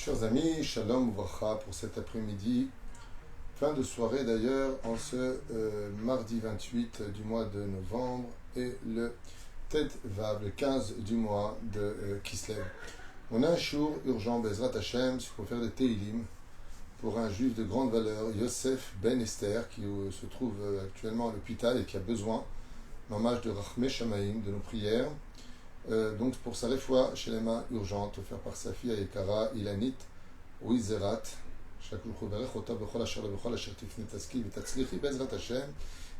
Chers amis, shalom uvracha pour cet après-midi, fin de soirée d'ailleurs, en ce mardi 28 du mois de novembre et le Tet Vav, le 15 du mois de Kislev. On a un jour urgent, Bezrat Hashem, il faut faire des Teilim pour un juif de grande valeur, Yosef Ben Esther, qui se trouve actuellement à l'hôpital et qui a besoin, hommage de Rachmé Shamaim, de nos prières. Donc pour sa réfoua chez les mains urgente, offert par sa fille Ayekara, Ilanit, Ouizerat,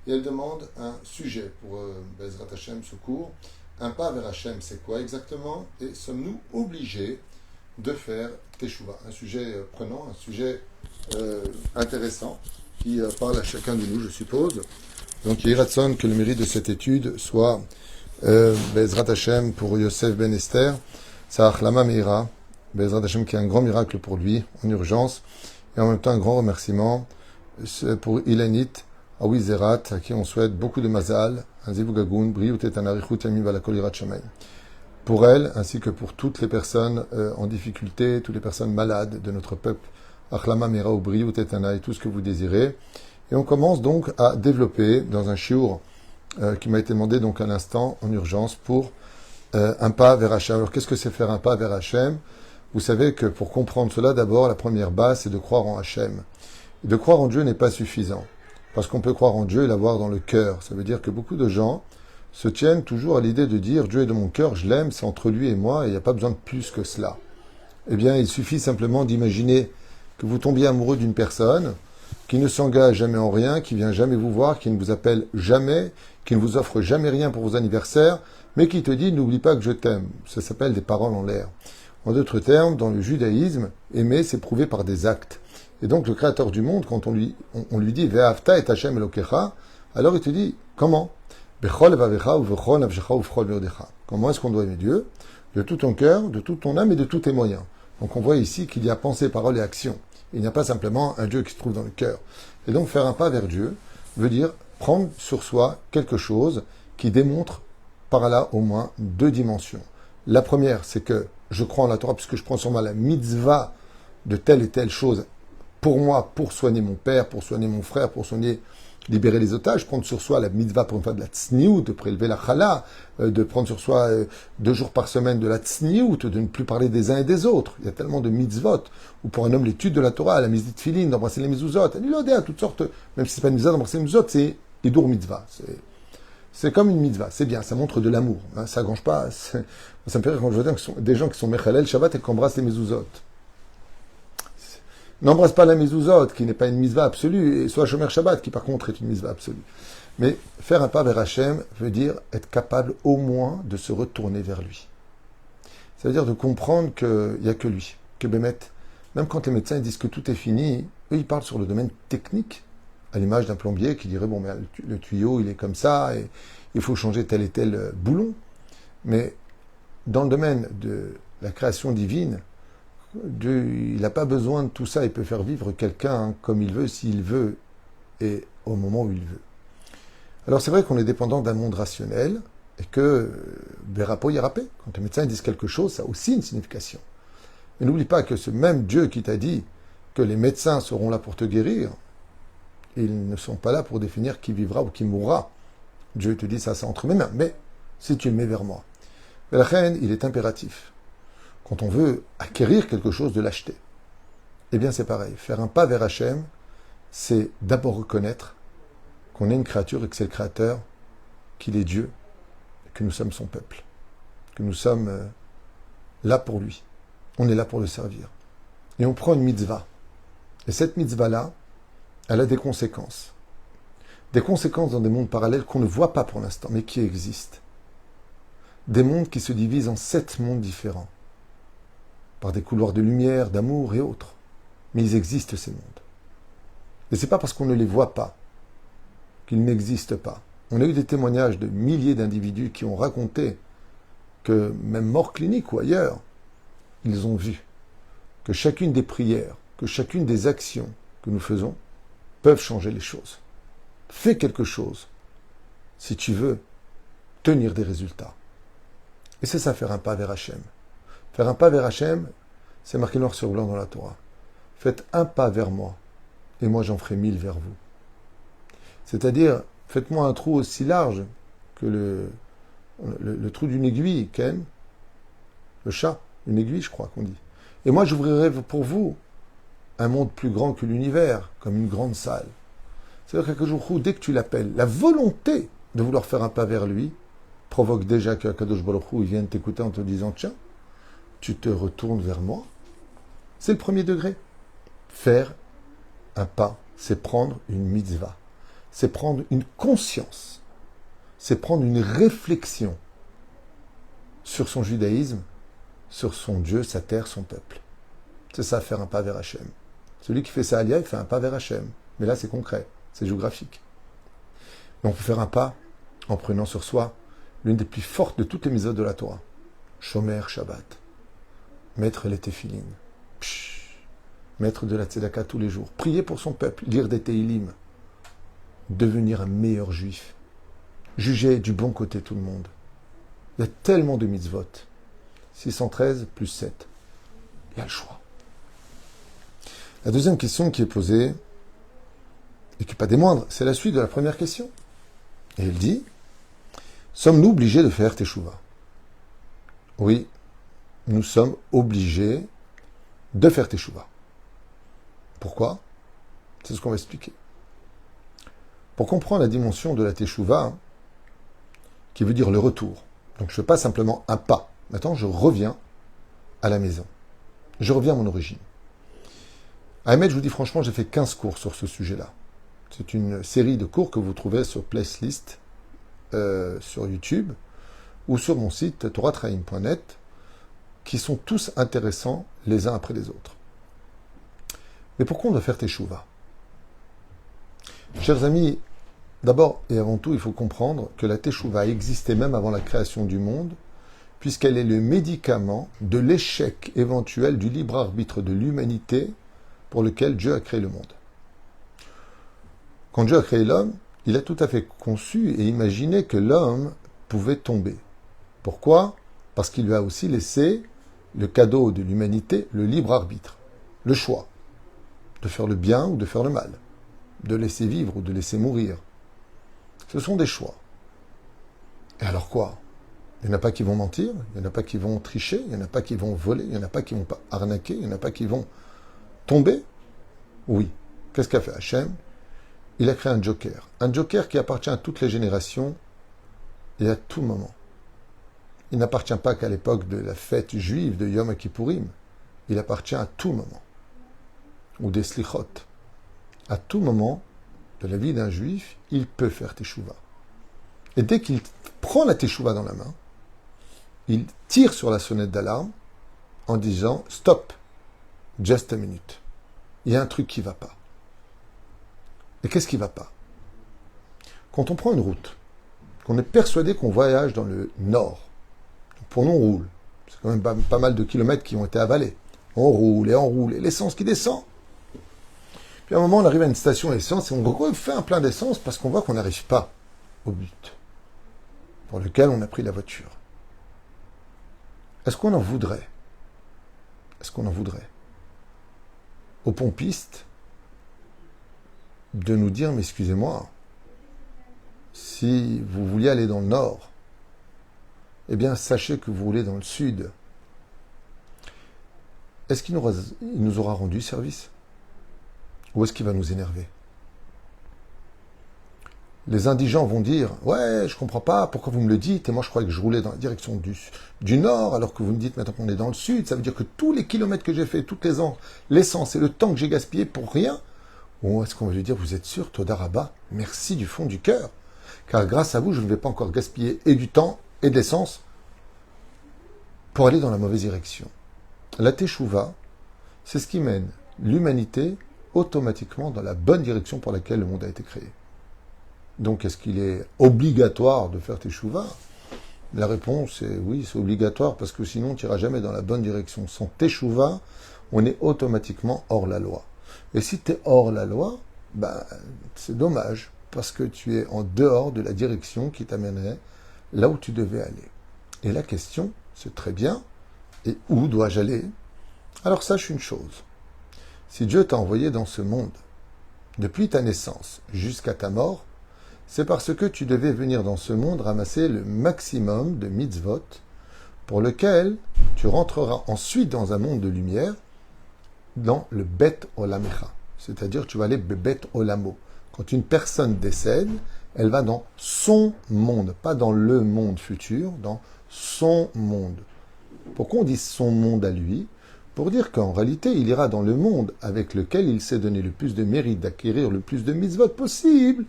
et elle demande un sujet pour Bezrat Hashem, secours. Un pas vers Hashem, c'est quoi exactement? Et sommes-nous obligés de faire Teshuvah? Un sujet prenant, un sujet intéressant, qui parle à chacun de nous, je suppose. Donc il y a Ratson que le mérite de cette étude soit Bezrat Hashem pour Yosef Ben Esther, Sa'achlama Meira, Bezrat Hashem qui est un grand miracle pour lui, en urgence, et en même temps un grand remerciement pour Ilanit, Awizerat, à qui on souhaite beaucoup de mazal, un zivugagun, briut et un arichut yamim valakol irat shamayim. Pour elle, ainsi que pour toutes les personnes en difficulté, toutes les personnes malades de notre peuple, Achlama Meira ou briut et et tout ce que vous désirez. Et on commence donc à développer dans un shiur qui m'a été demandé donc à l'instant, en urgence, pour un pas vers Hachem. Alors qu'est-ce que c'est faire un pas vers Hachem? Vous savez que pour comprendre cela, d'abord, la première base, c'est de croire en Hachem. Et de croire en Dieu n'est pas suffisant, parce qu'on peut croire en Dieu et l'avoir dans le cœur. Ça veut dire que beaucoup de gens se tiennent toujours à l'idée de dire « Dieu est dans mon cœur, je l'aime, c'est entre lui et moi, et il n'y a pas besoin de plus que cela ». Eh bien, il suffit simplement d'imaginer que vous tombiez amoureux d'une personne qui ne s'engage jamais en rien, qui vient jamais vous voir, qui ne vous appelle jamais, qui ne vous offre jamais rien pour vos anniversaires, mais qui te dit « n'oublie pas que je t'aime ». Ça s'appelle des paroles en l'air. En d'autres termes, dans le judaïsme, aimer, c'est prouvé par des actes. Et donc le Créateur du monde, quand on lui dit « Ve'afta et Hashem Elokecha », alors il te dit « Comment ?» Comment est-ce qu'on doit aimer Dieu? De tout ton cœur, de toute ton âme et de tous tes moyens. Donc on voit ici qu'il y a pensée, parole et action. Il n'y a pas simplement un Dieu qui se trouve dans le cœur. Et donc faire un pas vers Dieu veut dire prendre sur soi quelque chose qui démontre par là au moins deux dimensions. La première, c'est que je crois en la Torah puisque je prends sur moi la mitzvah de telle et telle chose pour moi, pour soigner mon père, pour soigner mon frère, pour soigner, libérer les otages, prendre sur soi la mitzvah pour une fois de la tsniout, de prélever la chala, de prendre sur soi 2 jours par semaine de la tsniout, de ne plus parler des uns et des autres. Il y a tellement de mitzvot, ou pour un homme l'étude de la Torah, la mitzvah de Tfilin, d'embrasser les mezuzot, à toutes sortes, même si c'est pas une mitzvah d'embrasser les mezuzot, c'est hidur mitzvah. C'est comme une mitzvah, c'est bien, ça montre de l'amour. Hein, ça grange pas. Ça me fait rire quand je vois des gens qui sont mechalel Shabbat et qui embrassent les mezuzot. N'embrasse pas la mezuzot, qui n'est pas une mitzvah absolue, et soit Shomer Shabbat, qui par contre est une mitzvah absolue. Mais faire un pas vers Hachem veut dire être capable au moins de se retourner vers lui. Ça veut dire de comprendre qu'il n'y a que lui, que Bémet. Même quand les médecins disent que tout est fini, eux ils parlent sur le domaine technique, à l'image d'un plombier qui dirait bon mais le tuyau il est comme ça et il faut changer tel et tel boulon. Mais dans le domaine de la création divine, il n'a pas besoin de tout ça, il peut faire vivre quelqu'un comme il veut, s'il veut, et au moment où il veut. Alors c'est vrai qu'on est dépendant d'un monde rationnel, et que Berapo Yarapé, quand les médecins disent quelque chose, ça a aussi une signification. Mais n'oublie pas que ce même Dieu qui t'a dit que les médecins seront là pour te guérir, ils ne sont pas là pour définir qui vivra ou qui mourra. Dieu te dit ça, c'est entre mes mains, mais si tu le mets vers moi. La reine, il est impératif. Quand on veut acquérir quelque chose, de l'acheter. Eh bien, c'est pareil. Faire un pas vers Hachem, c'est d'abord reconnaître qu'on est une créature et que c'est le Créateur, qu'il est Dieu, et que nous sommes son peuple, que nous sommes là pour lui. On est là pour le servir. Et on prend une mitzvah. Et cette mitzvah-là, elle a des conséquences. Des conséquences dans des mondes parallèles qu'on ne voit pas pour l'instant, mais qui existent. Des mondes qui se divisent en 7 mondes différents. Par des couloirs de lumière, d'amour et autres. Mais ils existent, ces mondes. Et c'est pas parce qu'on ne les voit pas qu'ils n'existent pas. On a eu des témoignages de milliers d'individus qui ont raconté que, même mort clinique ou ailleurs, ils ont vu que chacune des prières, que chacune des actions que nous faisons peuvent changer les choses. Fais quelque chose si tu veux tenir des résultats. Et c'est ça, faire un pas vers Hachem. Faire un pas vers Hachem, C'est marqué noir sur blanc dans la Torah. Faites un pas vers moi, et moi j'en ferai 1000 vers vous. C'est-à-dire, faites-moi un trou aussi large que le trou d'une aiguille, Ken, le chat, une aiguille, je crois qu'on dit. Et moi j'ouvrirai pour vous un monde plus grand que l'univers, comme une grande salle. C'est-à-dire qu'un jour, dès que tu l'appelles, la volonté de vouloir faire un pas vers lui provoque déjà qu'Akadosh Baruch Hu, il vienne t'écouter en te disant, tiens, tu te retournes vers moi. C'est le premier degré. Faire un pas, c'est prendre une mitzvah. C'est prendre une conscience. C'est prendre une réflexion sur son judaïsme, sur son Dieu, sa terre, son peuple. C'est ça, faire un pas vers Hachem. Celui qui fait ça Aliyah, il fait un pas vers Hachem. Mais là, c'est concret, c'est géographique. Donc, on peut faire un pas en prenant sur soi l'une des plus fortes de toutes les mitzvot de la Torah. Shomer Shabbat. Mettre les téphilines. Mettre de la tzedaka tous les jours. Prier pour son peuple. Lire des Teilim. Devenir un meilleur juif. Juger du bon côté tout le monde. Il y a tellement de mitzvot. 613 plus 7. Il y a le choix. La deuxième question qui est posée, et qui n'est pas des moindres, c'est la suite de la première question. Et elle dit, sommes-nous obligés de faire teshuva? Oui, nous sommes obligés de faire teshuva. Pourquoi? C'est ce qu'on va expliquer. Pour comprendre la dimension de la teshuva, qui veut dire le retour. Donc je ne fais pas simplement un pas. Maintenant, je reviens à la maison. Je reviens à mon origine. Ahmed, je vous dis franchement, j'ai fait 15 cours sur ce sujet-là. C'est une série de cours que vous trouvez sur Playlist, sur YouTube, ou sur mon site toratraim.net, qui sont tous intéressants les uns après les autres. Mais pourquoi on doit faire teshuva? Chers amis, d'abord et avant tout, il faut comprendre que la teshuva existait même avant la création du monde, puisqu'elle est le médicament de l'échec éventuel du libre arbitre de l'humanité pour lequel Dieu a créé le monde. Quand Dieu a créé l'homme, il a tout à fait conçu et imaginé que l'homme pouvait tomber. Pourquoi? Parce qu'il lui a aussi laissé le cadeau de l'humanité, le libre arbitre, le choix de faire le bien ou de faire le mal, de laisser vivre ou de laisser mourir. Ce sont des choix. Et alors quoi? Il n'y en a pas qui vont mentir, il n'y en a pas qui vont tricher, il n'y en a pas qui vont voler, il n'y en a pas qui vont arnaquer, il n'y en a pas qui vont tomber. Oui. Qu'est-ce qu'a fait Hachem? Il a créé un joker qui appartient à toutes les générations et à tout moment. Il n'appartient pas qu'à l'époque de la fête juive de Yom Kippourim, il appartient à tout moment, ou des slichot. À tout moment de la vie d'un juif, il peut faire teshuva. Et dès qu'il prend la teshuva dans la main, il tire sur la sonnette d'alarme en disant « Stop, just a minute. Il y a un truc qui ne va pas. » Et qu'est-ce qui ne va pas? Quand on prend une route, qu'on est persuadé qu'on voyage dans le nord, pour nous on roule, c'est quand même pas mal de kilomètres qui ont été avalés. On roule, et l'essence qui descend. Puis à un moment, on arrive à une station essence et on refait un plein d'essence parce qu'on voit qu'on n'arrive pas au but pour lequel on a pris la voiture. Est-ce qu'on en voudrait? Est-ce qu'on en voudrait aux pompistes de nous dire, mais excusez-moi, si vous vouliez aller dans le nord, eh bien, sachez que vous roulez dans le sud. Est-ce qu'il nous aura rendu service? Ou est-ce qu'il va nous énerver? Les indigents vont dire « Ouais, je comprends pas, pourquoi vous me le dites? Et moi, je croyais que je roulais dans la direction du nord, alors que vous me dites maintenant qu'on est dans le sud. Ça veut dire que tous les kilomètres que j'ai fait, toutes les ans, l'essence et le temps que j'ai gaspillé pour rien. » Ou est-ce qu'on va lui dire « Vous êtes sûr, Toda Rabba, merci du fond du cœur, car grâce à vous, je ne vais pas encore gaspiller et du temps et de l'essence pour aller dans la mauvaise direction. » La Teshuvah, c'est ce qui mène l'humanité automatiquement dans la bonne direction pour laquelle le monde a été créé. Donc, est-ce qu'il est obligatoire de faire Teshuvah? La réponse est oui, c'est obligatoire, parce que sinon, tu n'iras jamais dans la bonne direction. Sans Teshuvah, on est automatiquement hors la loi. Et si tu es hors la loi, c'est dommage, parce que tu es en dehors de la direction qui t'amènerait là où tu devais aller. Et la question, c'est très bien, et où dois-je aller? Alors sache une chose, si Dieu t'a envoyé dans ce monde, depuis ta naissance jusqu'à ta mort, c'est parce que tu devais venir dans ce monde ramasser le maximum de mitzvot pour lequel tu rentreras ensuite dans un monde de lumière, dans le Bet Olamecha. C'est-à-dire tu vas aller Bet Olamo. Quand une personne décède, elle va dans son monde, pas dans le monde futur, dans son monde. Pourquoi on dit son monde à lui? Pour dire qu'en réalité, il ira dans le monde avec lequel il s'est donné le plus de mérite d'acquérir le plus de mitzvot possible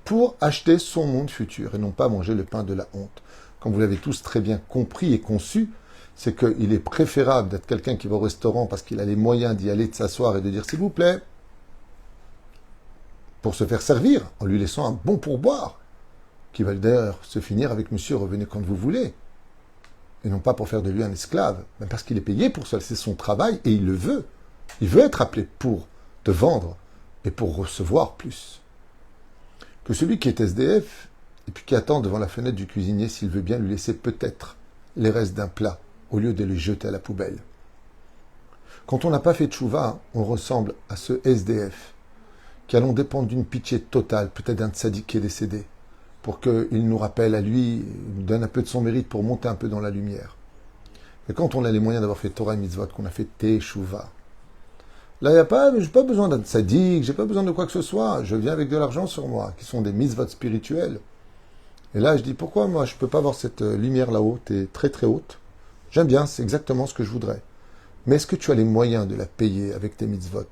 pour acheter son monde futur et non pas manger le pain de la honte. Comme vous l'avez tous très bien compris et conçu, c'est qu'il est préférable d'être quelqu'un qui va au restaurant parce qu'il a les moyens d'y aller, de s'asseoir et de dire s'il vous plaît, pour se faire servir, en lui laissant un bon pourboire, qui va d'ailleurs se finir avec monsieur, revenez quand vous voulez, et non pas pour faire de lui un esclave, mais parce qu'il est payé pour ça, c'est son travail et il le veut. Il veut être appelé pour te vendre et pour recevoir plus. Que celui qui est SDF et puis qui attend devant la fenêtre du cuisinier s'il veut bien lui laisser peut-être les restes d'un plat au lieu de les jeter à la poubelle. Quand on n'a pas fait de tchouva, on ressemble à ce SDF qui allons dépendre d'une pitié totale, peut-être d'un tzaddik qui est décédé, pour qu'il nous rappelle à lui, nous donne un peu de son mérite pour monter un peu dans la lumière. Et quand on a les moyens d'avoir fait Torah et Mitzvot, qu'on a fait Teshuvah, là, j'ai pas besoin d'un tzaddik, j'ai pas besoin de quoi que ce soit, je viens avec de l'argent sur moi, qui sont des Mitzvot spirituels. Et là, je dis, pourquoi moi, je peux pas avoir cette lumière là-haut, t'es très très haute. J'aime bien, c'est exactement ce que je voudrais. Mais est-ce que tu as les moyens de la payer avec tes Mitzvot?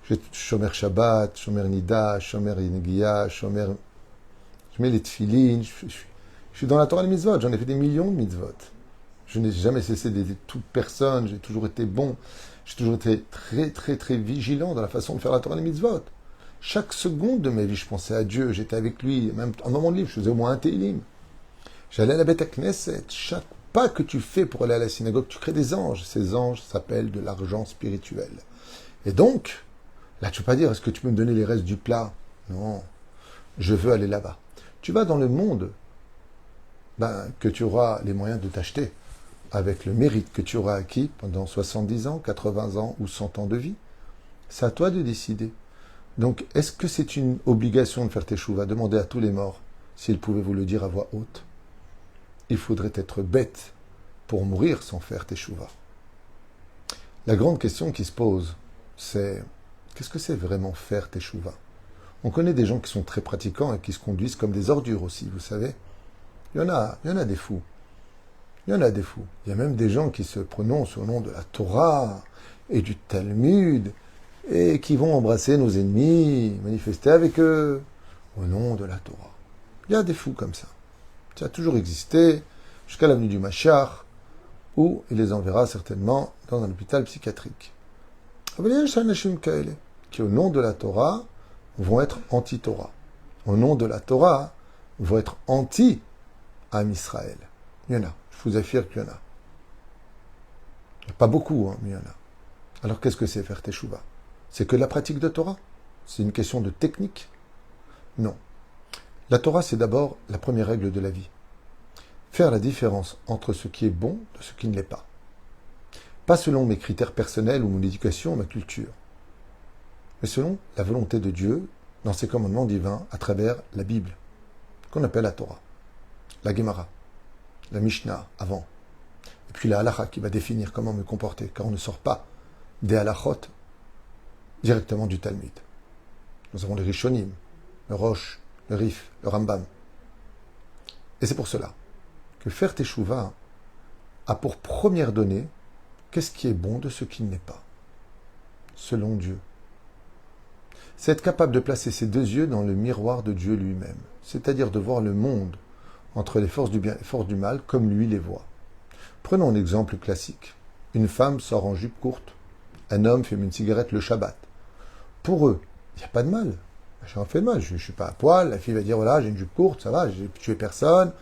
J'ai Shomer Shabbat, Shomer Nida, Shomer Negiah, Shomer... Je mets les tefilines, je suis dans la Torah des mitzvot, j'en ai fait des millions de mitzvot. Je n'ai jamais cessé d'aider toute personne, j'ai toujours été bon, j'ai toujours été très très très vigilant dans la façon de faire la Torah des mitzvot. Chaque seconde de ma vie, je pensais à Dieu, j'étais avec lui, même en moment de livre, je faisais au moins un télim. J'allais à la Beth Knesset, chaque pas que tu fais pour aller à la synagogue, tu crées des anges. Ces anges s'appellent de l'argent spirituel. Et donc, là, tu ne peux pas dire, est-ce que tu peux me donner les restes du plat? Non, je veux aller là-bas. Tu vas dans le monde que tu auras les moyens de t'acheter avec le mérite que tu auras acquis pendant 70 ans, 80 ans ou 100 ans de vie. C'est à toi de décider. Donc, est-ce que c'est une obligation de faire tes chouvas? Demandez à tous les morts s'ils pouvaient vous le dire à voix haute. Il faudrait être bête pour mourir sans faire tes chouvas. La grande question qui se pose, c'est qu'est-ce que c'est vraiment faire tes chouvas? On connaît des gens qui sont très pratiquants et qui se conduisent comme des ordures aussi, vous savez. Il y en a des fous. Il y en a des fous. Il y a même des gens qui se prononcent au nom de la Torah et du Talmud et qui vont embrasser nos ennemis, manifester avec eux au nom de la Torah. Il y a des fous comme ça. Ça a toujours existé jusqu'à l'avenue du Mashiach, où il les enverra certainement dans un hôpital psychiatrique. Mais il y a des Anashim Kaele qui, au nom de la Torah, vont être anti-Torah. Au nom de la Torah, vont être anti-Am Israël. Il y en a. Je vous affirme qu'il y en a. Pas beaucoup, mais il y en a. Alors qu'est-ce que c'est faire Teshuvah? C'est que la pratique de Torah? C'est une question de technique? Non. La Torah, c'est d'abord la première règle de la vie. Faire la différence entre ce qui est bon de ce qui ne l'est pas. Pas selon mes critères personnels ou mon éducation ou ma culture, mais selon la volonté de Dieu dans ses commandements divins à travers la Bible, qu'on appelle la Torah, la Gemara, la Mishnah avant, et puis la Halacha qui va définir comment me comporter, car on ne sort pas des Halachot directement du Talmud. Nous avons les Rishonim, le Rosh, le Rif, le Rambam. Et c'est pour cela que faire Teshuvah a pour première donnée qu'est-ce qui est bon de ce qui ne l'est pas, selon Dieu. C'est être capable de placer ses deux yeux dans le miroir de Dieu lui-même, c'est-à-dire de voir le monde entre les forces du bien et les forces du mal comme lui les voit. Prenons un exemple classique. Une femme sort en jupe courte, un homme fume une cigarette le Shabbat. Pour eux, il n'y a pas de mal. J'ai rien fait de mal, je ne suis pas à poil, la fille va dire voilà, j'ai une jupe courte, ça va, j'ai tué personne,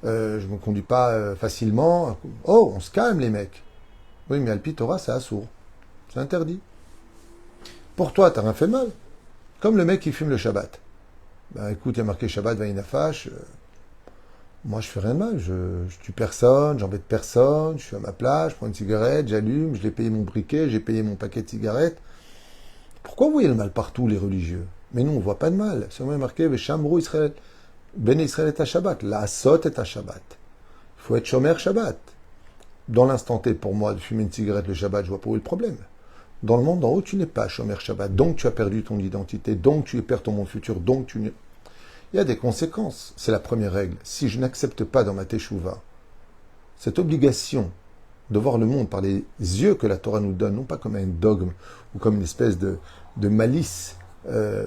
je ne me conduis pas facilement. Oh, on se calme les mecs. Oui, mais Alpi Torah, c'est assourd. C'est interdit. Pour toi, t'as rien fait de mal. Comme le mec qui fume le Shabbat. Ben écoute, il y a marqué Shabbat Vainafash. Moi, je fais rien de mal. Je tue personne, j'embête personne, je suis à ma place, je prends une cigarette, j'allume, je l'ai payé mon briquet, j'ai payé mon paquet de cigarettes. Pourquoi vous voyez le mal partout, les religieux? Mais nous, on voit pas de mal. C'est marqué, Veshamrou Israël, Ben Israël est à Shabbat, la Asot est à Shabbat. Il faut être Shomer Shabbat. Dans l'instant T, pour moi, de fumer une cigarette le Shabbat, je vois pas où est le problème. Dans le monde d'en haut, tu n'es pas Shomer Shabbat, donc tu as perdu ton identité, donc tu perds ton monde futur, donc tu n'es... Il y a des conséquences. C'est la première règle. Si je n'accepte pas dans ma teshuva cette obligation de voir le monde par les yeux que la Torah nous donne, non pas comme un dogme ou comme une espèce de malice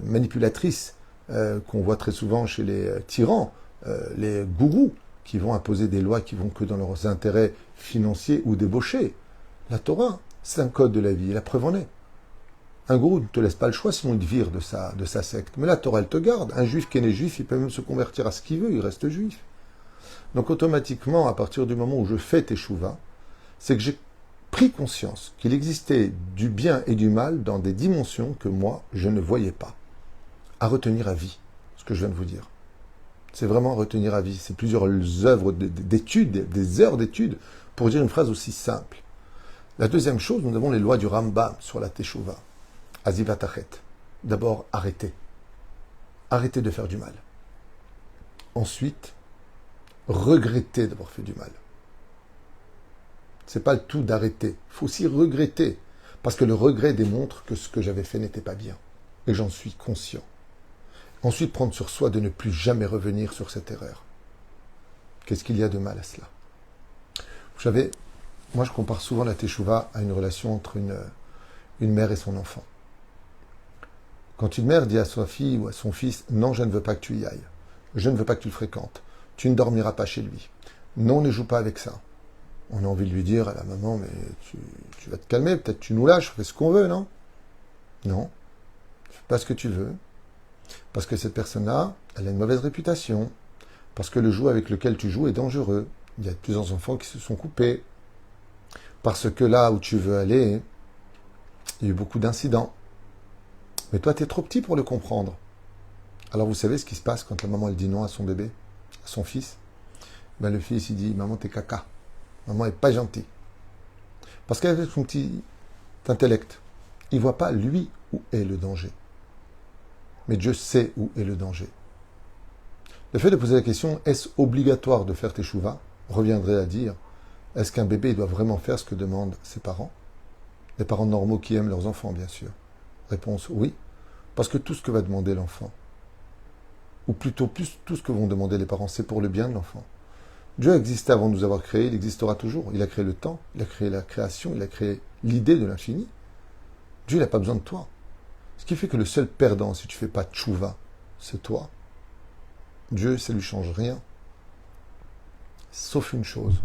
manipulatrice qu'on voit très souvent chez les tyrans, les gourous qui vont imposer des lois qui vont que dans leurs intérêts financiers ou débauchés. La Torah, c'est un code de la vie, et la preuve en est. Un gourou ne te laisse pas le choix, sinon il te vire de sa secte. Mais la Torah, elle te garde. Un juif qui est né juif, il peut même se convertir à ce qu'il veut, il reste juif. Donc automatiquement, à partir du moment où je fais teshuva, c'est que j'ai pris conscience qu'il existait du bien et du mal dans des dimensions que moi, je ne voyais pas. À retenir à vie, ce que je viens de vous dire. C'est vraiment à retenir à vie. C'est plusieurs œuvres d'études, des heures d'études, pour dire une phrase aussi simple. La deuxième chose, nous avons les lois du Rambam sur la teshuva. Azivatachet. D'abord, arrêtez. Arrêtez de faire du mal. Ensuite, regrettez d'avoir fait du mal. C'est pas le tout d'arrêter. Il faut aussi regretter. Parce que le regret démontre que ce que j'avais fait n'était pas bien. Et j'en suis conscient. Ensuite, prendre sur soi de ne plus jamais revenir sur cette erreur. Qu'est-ce qu'il y a de mal à cela? Vous savez, moi je compare souvent la teshuva à une relation entre une mère et son enfant. Quand une mère dit à sa fille ou à son fils, non, je ne veux pas que tu y ailles. Je ne veux pas que tu le fréquentes. Tu ne dormiras pas chez lui. Non, ne joue pas avec ça. On a envie de lui dire à la maman, mais tu vas te calmer, peut-être tu nous lâches, on fait ce qu'on veut, non? Non. Fais pas ce que tu veux. Parce que cette personne-là, elle a une mauvaise réputation. Parce que le jeu avec lequel tu joues est dangereux. Il y a plusieurs enfants qui se sont coupés. Parce que là où tu veux aller, il y a eu beaucoup d'incidents. Mais toi, tu es trop petit pour le comprendre. Alors vous savez ce qui se passe quand la maman elle dit non à son bébé, à son fils? Ben, le fils il dit, maman t'es caca. Maman est pas gentille. Parce qu'avec son petit intellect, il ne voit pas lui où est le danger. Mais Dieu sait où est le danger. Le fait de poser la question, est-ce obligatoire de faire teshuva, reviendrait à dire, est-ce qu'un bébé doit vraiment faire ce que demandent ses parents? Les parents normaux qui aiment leurs enfants, bien sûr. Réponse, oui. Parce que tout ce que va demander l'enfant, ou plutôt plus tout ce que vont demander les parents, c'est pour le bien de l'enfant. Dieu a existé avant de nous avoir créés, il existera toujours. Il a créé le temps, il a créé la création, il a créé l'idée de l'infini. Dieu n'a pas besoin de toi. Ce qui fait que le seul perdant, si tu ne fais pas tchouva, c'est toi. Dieu, ça ne lui change rien. Sauf une chose.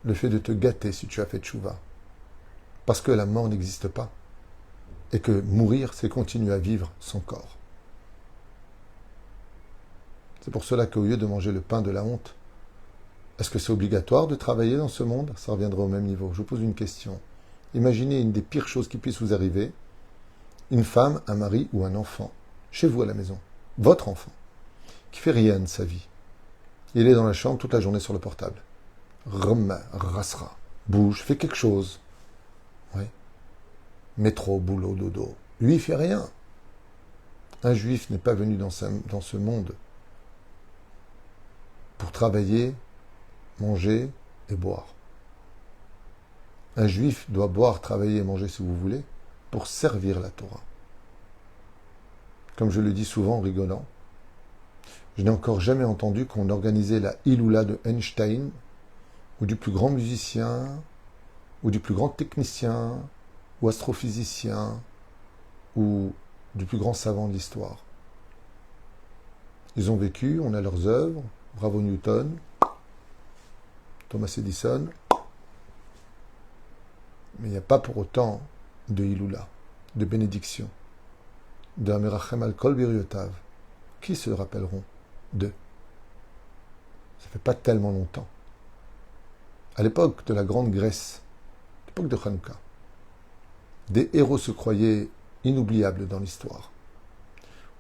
Le fait de te gâter si tu as fait tchouva. Parce que la mort n'existe pas. Et que mourir, c'est continuer à vivre son corps. C'est pour cela qu'au lieu de manger le pain de la honte, est-ce que c'est obligatoire de travailler dans ce monde? Ça reviendra au même niveau. Je vous pose une question. Imaginez une des pires choses qui puissent vous arriver. Une femme, un mari ou un enfant, chez vous à la maison, votre enfant, qui fait rien de sa vie. Il est dans la chambre toute la journée sur le portable. Rasra, bouge, fait quelque chose. Oui. Métro, boulot, dodo. Lui, il fait rien. Un juif n'est pas venu dans ce monde pour travailler, manger et boire. Un juif doit boire, travailler et manger, si vous voulez, pour servir la Torah. Comme je le dis souvent en rigolant, je n'ai encore jamais entendu qu'on organisait la Iloula de Einstein, ou du plus grand musicien, ou du plus grand technicien, ou astrophysicien, ou du plus grand savant de l'histoire. Ils ont vécu, on a leurs œuvres, bravo Newton, Thomas Edison, mais il n'y a pas pour autant de Iloula, de bénédiction, de Amerachem al Kol Biryotav. Qui se rappelleront d'eux? Ça fait pas tellement longtemps. À l'époque de la Grande Grèce, l'époque de Hanouka, des héros se croyaient inoubliables dans l'histoire.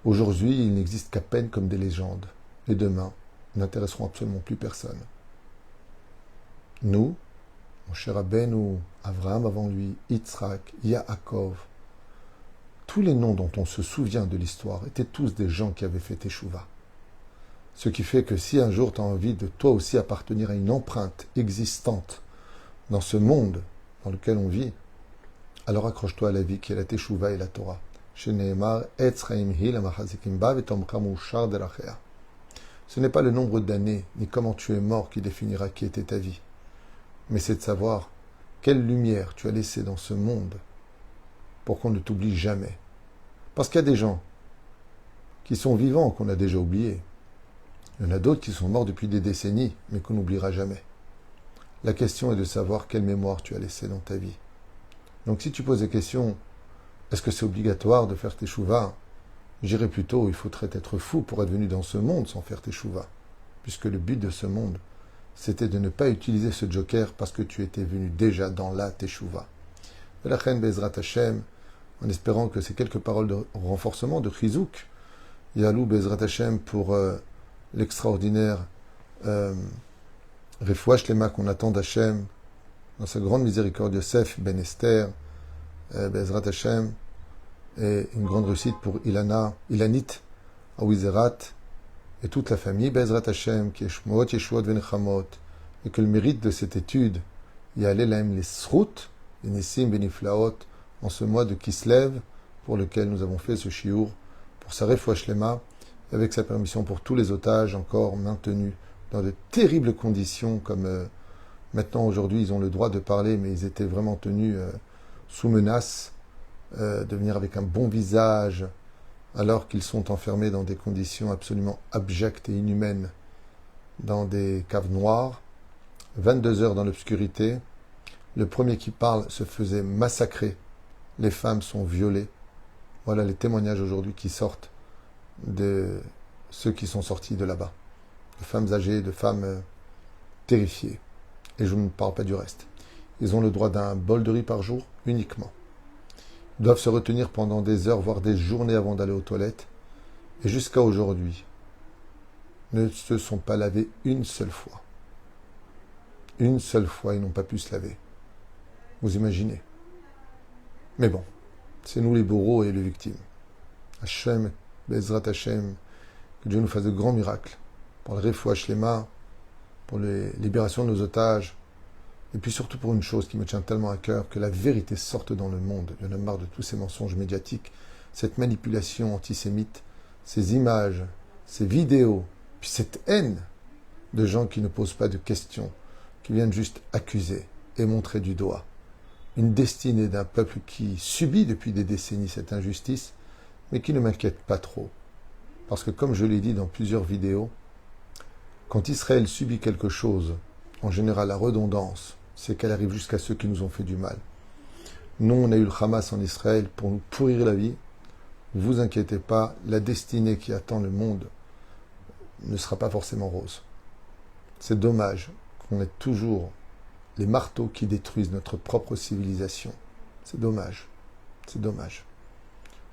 Aujourd'hui, ils n'existent qu'à peine comme des légendes. Et demain, n'intéresseront absolument plus personne. Nous, mon cher Rabbeinu, Avraham avant lui, Yitzhak, Yaakov, tous les noms dont on se souvient de l'histoire étaient tous des gens qui avaient fait Teshuvah. Ce qui fait que si un jour tu as envie de toi aussi appartenir à une empreinte existante dans ce monde dans lequel on vit, alors accroche-toi à la vie qui est la Teshuvah et la Torah. Ce n'est pas le nombre d'années ni comment tu es mort qui définira qui était ta vie, mais c'est de savoir quelle lumière tu as laissée dans ce monde pour qu'on ne t'oublie jamais. Parce qu'il y a des gens qui sont vivants qu'on a déjà oubliés. Il y en a d'autres qui sont morts depuis des décennies, mais qu'on n'oubliera jamais. La question est de savoir quelle mémoire tu as laissée dans ta vie. Donc si tu poses des questions, est-ce que c'est obligatoire de faire Teshuvah? J'irais plutôt, il faudrait être fou pour être venu dans ce monde sans faire Teshuvah. Puisque le but de ce monde, c'était de ne pas utiliser ce joker parce que tu étais venu déjà dans la Teshuvah. La reine Bezrat Hashem, en espérant que ces quelques paroles de renforcement, de Chizouk, Yalou Bezrat Hashem pour l'extraordinaire Refouach Lema qu'on attend d'Hachem, dans sa grande miséricorde, Yosef Ben Esther, Bezrat Hashem, et une grande réussite pour Ilanit, Awizerat, et toute la famille Bezrat Hashem, qui est Shmoot, Yeshuot, Venechamot, et que le mérite de cette étude, y allait laim les Srout, les Nissim, Beniflaot, en ce mois de Kislev, pour lequel nous avons fait ce shiur, pour sa Refouach Lema, avec sa permission pour tous les otages encore maintenus dans de terribles conditions, comme maintenant aujourd'hui ils ont le droit de parler, mais ils étaient vraiment tenus sous menace de venir avec un bon visage, alors qu'ils sont enfermés dans des conditions absolument abjectes et inhumaines, dans des caves noires, 22 heures dans l'obscurité. Le premier qui parle se faisait massacrer, les femmes sont violées. Voilà les témoignages aujourd'hui qui sortent de ceux qui sont sortis de là-bas. De femmes âgées, de femmes terrifiées. Et je ne parle pas du reste. Ils ont le droit d'un bol de riz par jour uniquement. Ils doivent se retenir pendant des heures, voire des journées avant d'aller aux toilettes. Et jusqu'à aujourd'hui, ne se sont pas lavés une seule fois. Une seule fois, ils n'ont pas pu se laver. Vous imaginez. Mais bon, c'est nous les bourreaux et les victimes. Hachem, Bezrat Hashem, que Dieu nous fasse de grands miracles pour le Refouach Lema, pour les libérations de nos otages, et puis surtout pour une chose qui me tient tellement à cœur, que la vérité sorte dans le monde. Il y en a marre de tous ces mensonges médiatiques, cette manipulation antisémite, ces images, ces vidéos, puis cette haine de gens qui ne posent pas de questions, qui viennent juste accuser et montrer du doigt. Une destinée d'un peuple qui subit depuis des décennies cette injustice, mais qui ne m'inquiète pas trop. Parce que comme je l'ai dit dans plusieurs vidéos, quand Israël subit quelque chose, en général la redondance, c'est qu'elle arrive jusqu'à ceux qui nous ont fait du mal. Nous, on a eu le Hamas en Israël pour nous pourrir la vie. Ne vous inquiétez pas, la destinée qui attend le monde ne sera pas forcément rose. C'est dommage qu'on ait toujours les marteaux qui détruisent notre propre civilisation. C'est dommage. C'est dommage.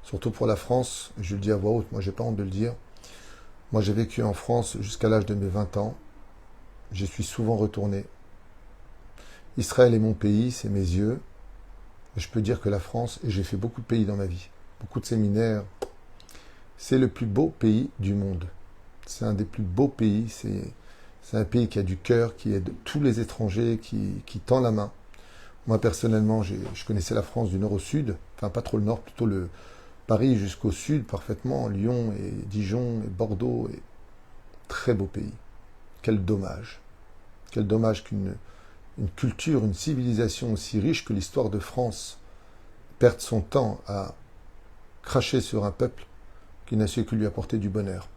Surtout pour la France, je le dis à voix haute, moi j'ai pas honte de le dire. Moi j'ai vécu en France jusqu'à l'âge de mes 20 ans. J'y suis souvent retourné. Israël est mon pays, c'est mes yeux. Et je peux dire que la France, et j'ai fait beaucoup de pays dans ma vie, beaucoup de séminaires, c'est le plus beau pays du monde. C'est un des plus beaux pays, c'est un pays qui a du cœur, qui aide tous les étrangers, qui tend la main. Moi personnellement, je connaissais la France du nord au sud, enfin pas trop le nord, plutôt le Paris jusqu'au sud parfaitement, Lyon et Dijon et Bordeaux. Et très beau pays. Quel dommage. Quel dommage qu'une culture, une civilisation aussi riche que l'histoire de France perde son temps à cracher sur un peuple qui n'a su que lui apporter du bonheur.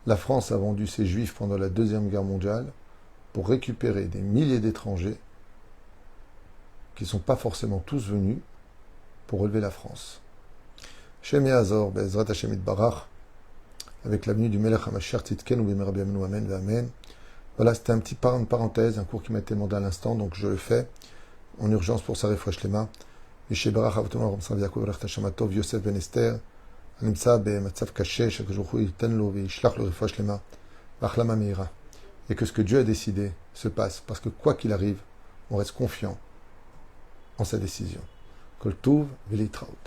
La France a vendu ses Juifs pendant la Deuxième Guerre mondiale pour récupérer des milliers d'étrangers qui ne sont pas forcément tous venus pour relever la France. Shem Yazor, Bezrat Hashem Itbarach, avec l'avenue du Melech HaMashiach Tzidkenu B'mehera B'yameinu Amen V'Amen. Voilà, c'était un petit parenthèse, un cours qui m'a été demandé à l'instant, donc je le fais en urgence pour sa Refouach Lema. Yeshe Barach Avotonu Ram Sav Yaakov Rech Tashamatov Yosef Ben Esther, הנמצא במצב קשה, שהקדוש ברוך הוא ייתן לו וישלח לו רפואה שלמה, והחלמה מהירה. Et que ce que Dieu a décidé se passe, parce que quoi qu'il arrive, on reste confiant en sa décision. Kol Tov v'Leitraot.